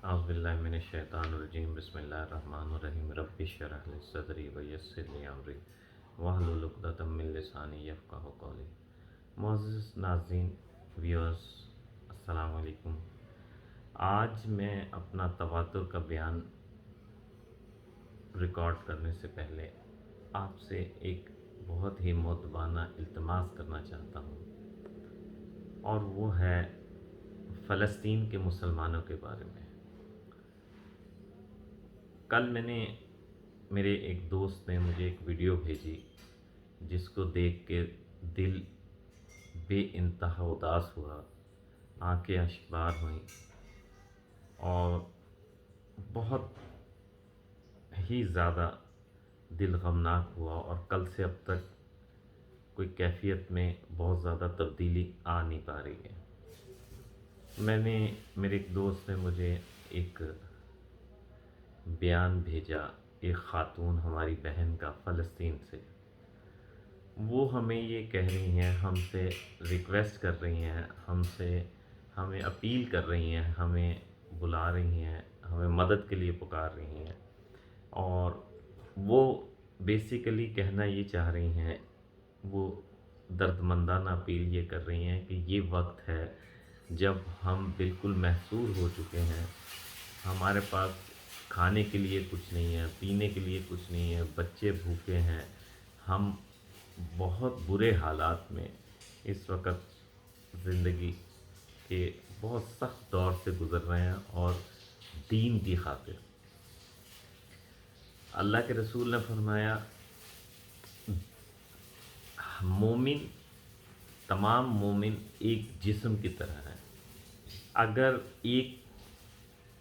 औज़ुबिल्लाहिमिनश्शैतानिर्रजीम बिस्मिल्लाहिर्रहमानिर्रहीम रब्बिश शरह ली सदरी व यस्सिर ली अमरी वहलुल उक़दतम मिन लिसानी यफ़क़हू क़ौली। मुअज़्ज़िज़ नाज़रीन, व्यूअर्स, अस्सलाम वालेकुम। आज मैं अपना तवातुर का बयान रिकॉर्ड करने से पहले आपसे एक बहुत ही मुअद्दबाना इल्तिमास करना चाहता हूँ, और वो है फ़लस्तीन के मुसलमानों के बारे में। कल मेरे एक दोस्त ने मुझे एक वीडियो भेजी जिसको देख के दिल बेइंतहा उदास हुआ, आंखें अश्कबार हुईं और बहुत ही ज़्यादा दिल गमनाक हुआ। और कल से अब तक कोई कैफियत में बहुत ज़्यादा तब्दीली आ नहीं पा रही है। मेरे एक दोस्त ने मुझे एक बयान भेजा, एक ख़ातून हमारी बहन का फ़लस्तीन से। वो हमें ये कह रही हैं, हमसे रिक्वेस्ट कर रही हैं, हमें अपील कर रही हैं, हमें बुला रही हैं, हमें मदद के लिए पुकार रही हैं। और वो बेसिकली कहना ये चाह रही हैं, वो दर्दमंदाना अपील ये कर रही हैं कि ये वक्त है जब हम बिल्कुल महसूर हो चुके हैं, हमारे पास खाने के लिए कुछ नहीं है, पीने के लिए कुछ नहीं है, बच्चे भूखे हैं, हम बहुत बुरे हालात में इस वक्त ज़िंदगी के बहुत सख्त दौर से गुज़र रहे हैं। और दीन की खातिर अल्लाह के रसूल ने फरमाया, मोमिन, तमाम मोमिन एक जिस्म की तरह हैं। अगर एक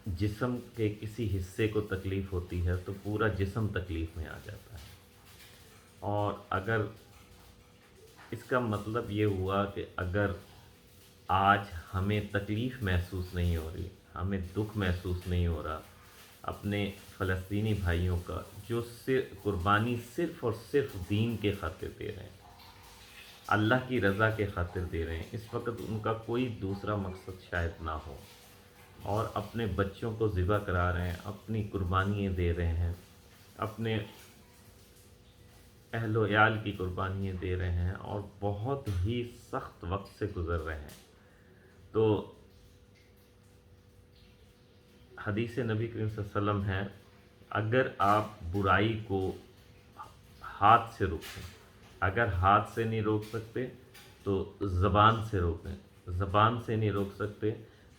जिस्म के किसी हिस्से को तकलीफ़ होती है तो पूरा जिस्म तकलीफ़ में आ जाता है। और अगर इसका मतलब ये हुआ कि अगर आज हमें तकलीफ़ महसूस नहीं हो रही, हमें दुख महसूस नहीं हो रहा अपने फ़लस्तीनी भाइयों का, जो कुर्बानी सिर्फ़ और सिर्फ़ दीन के खातिर दे रहे हैं, अल्लाह की रज़ा के खातिर दे रहे हैं, इस वक्त उनका कोई दूसरा मकसद शायद ना हो, और अपने बच्चों को ज़िबा करा रहे हैं, अपनी कुर्बानियाँ दे रहे हैं, अपने अहलो याल की कुर्बानियाँ दे रहे हैं, और बहुत ही सख्त वक्त से गुज़र रहे हैं। तो हदीस नबी करीम सल्लल्लाहु अलैहि वसल्लम है, अगर आप बुराई को हाथ से रोकें, अगर हाथ से नहीं रोक सकते तो ज़बान से रोकें, ज़बान से नहीं रोक सकते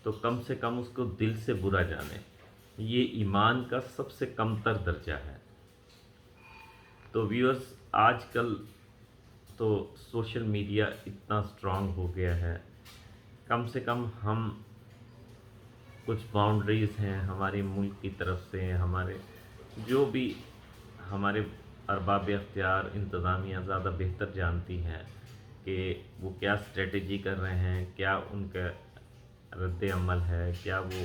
तो कम से कम उसको दिल से बुरा जाने। ये ईमान का सबसे कमतर दर्जा है। तो व्यूअर्स, आजकल तो सोशल मीडिया इतना स्ट्रांग हो गया है, कम से कम हम कुछ बाउंड्रीज़ हैं हमारे मुल्क की तरफ से, हमारे जो भी हमारे अरबाब अख्तियार, इंतज़ामिया ज़्यादा बेहतर जानती हैं कि वो क्या स्ट्रेटजी कर रहे हैं, क्या उनका रद्द अमल है, क्या वो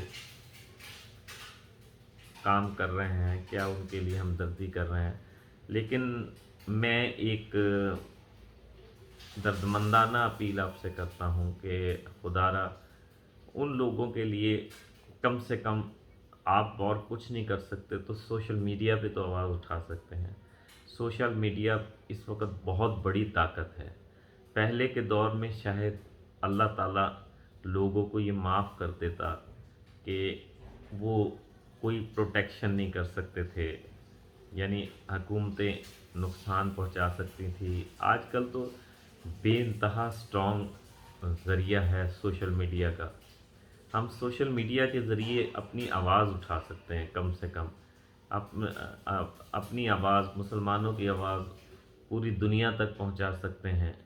काम कर रहे हैं, क्या उनके लिए हमदर्दी कर रहे हैं। लेकिन मैं एक दर्दमंदाना अपील आपसे करता हूँ कि खुदारा उन लोगों के लिए कम से कम, आप और कुछ नहीं कर सकते तो सोशल मीडिया पे तो आवाज़ उठा सकते हैं। सोशल मीडिया इस वक्त बहुत बड़ी ताकत है। पहले के दौर में शायद अल्लाह ताला लोगों को ये माफ़ कर देता कि वो कोई प्रोटेक्शन नहीं कर सकते थे, यानी हुकूमतें नुकसान पहुंचा सकती थी। आजकल तो बेइंतहा स्ट्रॉन्ग ज़रिया है सोशल मीडिया का। हम सोशल मीडिया के ज़रिए अपनी आवाज़ उठा सकते हैं, कम से कम अपनी आवाज़, मुसलमानों की आवाज़ पूरी दुनिया तक पहुंचा सकते हैं,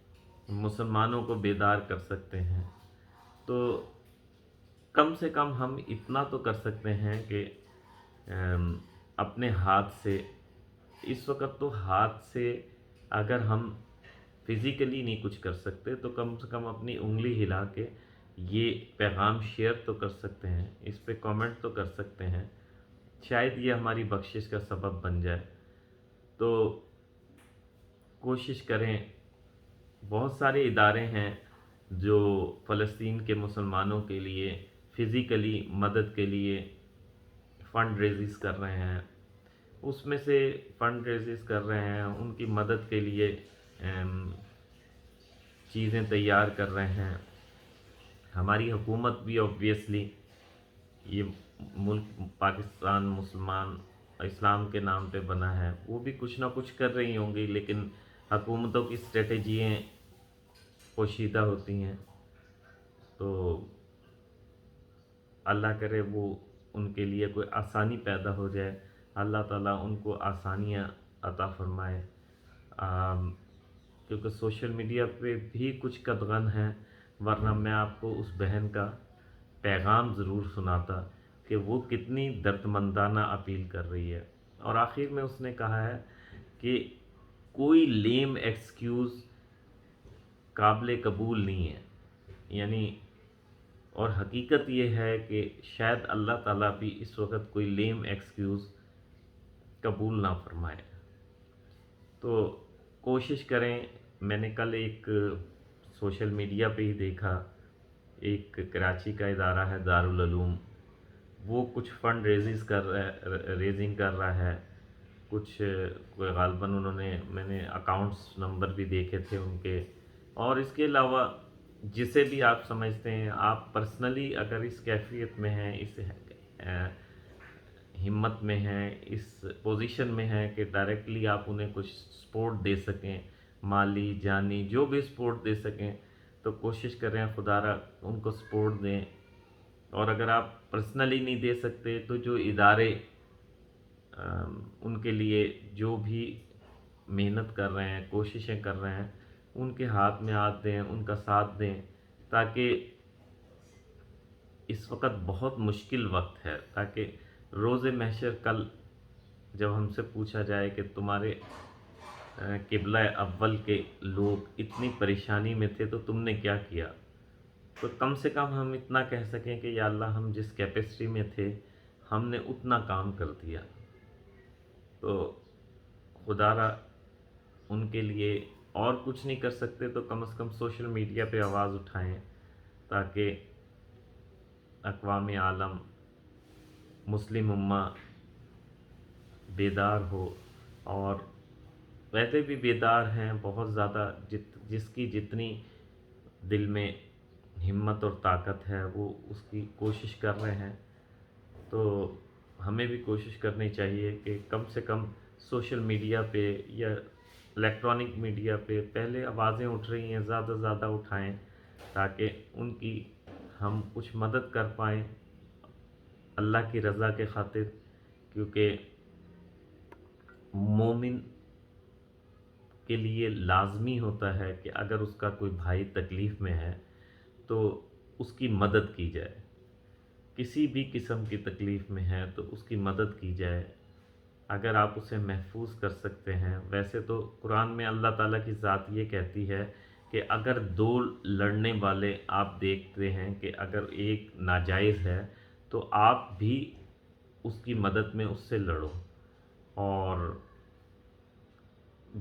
मुसलमानों को बेदार कर सकते हैं। तो कम से कम हम इतना तो कर सकते हैं कि अपने हाथ से, इस वक्त तो हाथ से अगर हम फिज़िकली नहीं कुछ कर सकते तो कम से कम अपनी उंगली हिला के ये पैगाम शेयर तो कर सकते हैं, इस पे कमेंट तो कर सकते हैं, शायद ये हमारी बख्शिश का सबब बन जाए। तो कोशिश करें। बहुत सारे इदारे हैं जो फ़लस्तीन के मुसलमानों के लिए फ़िज़िकली मदद के लिए فنڈ ریزز کر رہے ہیں، اس میں سے فنڈ ریزز کر رہے ہیں، ان کی مدد کے لیے چیزیں تیار کر رہے ہیں۔ ہماری حکومت بھی آبویسلی، یہ ملک پاکستان مسلمان اسلام کے نام پہ بنا ہے، وہ بھی کچھ نہ کچھ کر رہی ہوں گی، لیکن حکومتوں کی اسٹریٹجیاں پوشیدہ ہوتی ہیں، تو اللہ کرے وہ ان کے لیے کوئی آسانی پیدا ہو جائے، اللہ تعالیٰ ان کو آسانیاں عطا فرمائے۔ کیونکہ سوشل میڈیا پہ بھی کچھ قدغن ہیں، ورنہ میں آپ کو اس بہن کا پیغام ضرور سناتا کہ وہ کتنی دردمندانہ اپیل کر رہی ہے۔ اور آخر میں اس نے کہا ہے کہ کوئی لیم ایکسکیوز قابل قبول نہیں ہے، یعنی اور حقیقت یہ ہے کہ شاید اللہ تعالیٰ بھی اس وقت کوئی لیم ایکسکیوز قبول نہ فرمائے۔ تو کوشش کریں، میں نے کل ایک سوشل میڈیا پہ ہی دیکھا، ایک کراچی کا ادارہ ہے دارالعلوم، وہ کچھ فنڈ ریزنگ کر رہا ہے، کچھ کوئی غالباً میں نے اکاؤنٹس نمبر بھی دیکھے تھے ان کے، اور اس کے علاوہ جسے بھی آپ سمجھتے ہیں، آپ پرسنلی اگر اس کیفیت میں ہیں، اس ہمت میں ہیں، اس پوزیشن میں ہیں کہ ڈائریکٹلی آپ انہیں کچھ سپورٹ دے سکیں، مالی جانی جو بھی سپورٹ دے سکیں، تو کوشش کریں خدا را ان کو سپورٹ دیں۔ اور اگر آپ پرسنلی نہیں دے سکتے تو جو ادارے ان کے لیے جو بھی محنت کر رہے ہیں، کوششیں کر رہے ہیں، ان کے ہاتھ میں ہاتھ دیں، ان کا ساتھ دیں، تاکہ اس وقت بہت مشکل وقت ہے، تاکہ روز محشر کل جب ہم سے پوچھا جائے کہ تمہارے قبلہ اول کے لوگ اتنی پریشانی میں تھے تو تم نے کیا کیا، تو کم سے کم ہم اتنا کہہ سکیں کہ یا اللہ ہم جس کیپیسٹی میں تھے ہم نے اتنا کام کر دیا۔ تو خدا را ان کے لیے اور کچھ نہیں کر سکتے تو کم از کم سوشل میڈیا پہ آواز اٹھائیں، تاکہ اقوام عالم، مسلم امہ بیدار ہو، اور ویسے بھی بیدار ہیں بہت زیادہ، جس کی جتنی دل میں ہمت اور طاقت ہے وہ اس کی کوشش کر رہے ہیں۔ تو ہمیں بھی کوشش کرنی چاہیے کہ کم سے کم سوشل میڈیا پہ یا الیکٹرانک میڈیا پہ پہلے آوازیں اٹھ رہی ہیں، زیادہ سے زیادہ اٹھائیں، تاکہ ان کی ہم کچھ مدد کر پائیں اللہ کی رضا کے خاطر۔ کیونکہ مومن کے لیے لازمی ہوتا ہے کہ اگر اس کا کوئی بھائی تکلیف میں ہے تو اس کی مدد کی جائے، کسی بھی قسم کی تکلیف میں ہے تو اس کی مدد کی جائے، اگر آپ اسے محفوظ کر سکتے ہیں۔ ویسے تو قرآن میں اللہ تعالیٰ کی ذات یہ کہتی ہے کہ اگر دو لڑنے والے آپ دیکھتے ہیں کہ اگر ایک ناجائز ہے تو آپ بھی اس کی مدد میں اس سے لڑو، اور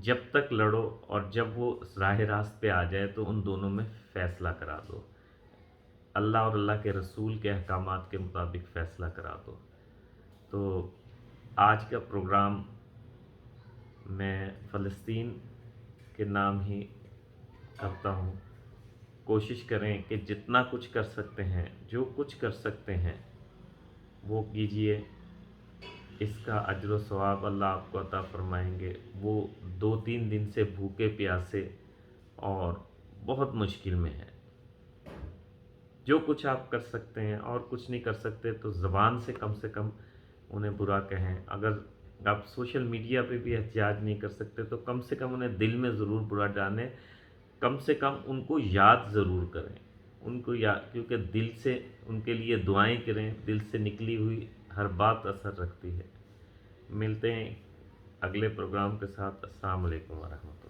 جب تک لڑو اور جب وہ راہ راست پہ آ جائے تو ان دونوں میں فیصلہ کرا دو، اللہ اور اللہ کے رسول کے احکامات کے مطابق فیصلہ کرا دو۔ تو آج کا پروگرام میں فلسطین کے نام ہی کرتا ہوں۔ کوشش کریں کہ جتنا کچھ کر سکتے ہیں، جو کچھ کر سکتے ہیں وہ کیجئے، اس کا اجر و ثواب اللہ آپ کو عطا فرمائیں گے۔ وہ 2-3 دن سے بھوکے پیاسے اور بہت مشکل میں ہے۔ جو کچھ آپ کر سکتے ہیں، اور کچھ نہیں کر سکتے تو زبان سے کم انہیں برا کہیں۔ اگر آپ سوشل میڈیا پہ بھی احتجاج نہیں کر سکتے تو کم سے کم انہیں دل میں ضرور برا ڈالیں، کم سے کم ان کو یاد ضرور کریں، ان کو کیونکہ دل سے ان کے لیے دعائیں کریں، دل سے نکلی ہوئی ہر بات اثر رکھتی ہے۔ ملتے ہیں اگلے پروگرام کے ساتھ۔ السلام علیکم ورحمۃ اللہ۔